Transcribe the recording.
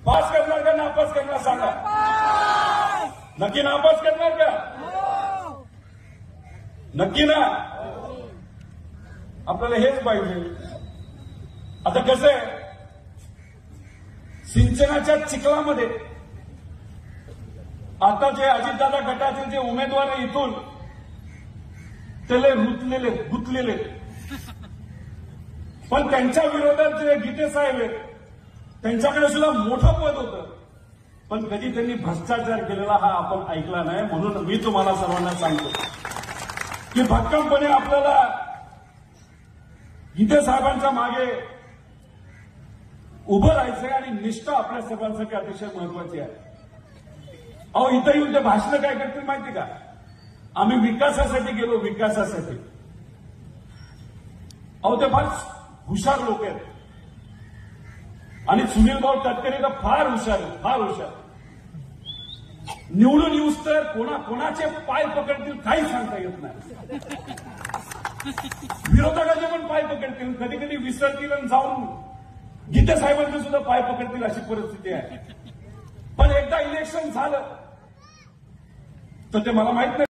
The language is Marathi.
पास करणार का नापास करणार सांगा? नक्की नापास करणार का? नक्की ना? आपल्याला हेच पाहिजे. आता कसं आहे, सिंचनाच्या चिखलामध्ये आता जे अजितदादा गटाचे जे उमेदवार आहे इथून त्याला रुतलेले गुंतलेले, पण त्यांच्या विरोधात जे गीते साहेब आहेत त्यांच्याकडे सुद्धा मोठं पद होतं, पण कधी त्यांनी भ्रष्टाचार केलेला हा आपण ऐकला नाही. म्हणून मी तुम्हाला सर्वांना सांगतो की भक्कमपणे आपल्याला गीते साहेबांच्या मागे उभं राहायचंय आणि निष्ठा आपल्या सर्वांसाठी अतिशय महत्वाची आहे. अहो, इथं येऊन ते भाषण काय करतील माहिती का? आम्ही विकासासाठी गेलो, विकासासाठी. अहो, ते फार हुशार लोक आहेत आणि सुनील भाऊ तटकरे तर फार हुशार आहेत, फार हुशार. निवडून येऊस तर कोणाचे पाय पकडतील काही सांगता येत नाही. विरोधकाचे पण पाय पकडतील, कधी कधी विसरतील आणि जाऊन गीते साहेबांचे सुद्धा पाय पकडतील अशी परिस्थिती आहे. पण एकदा इलेक्शन झालं तर ते मला माहित नाही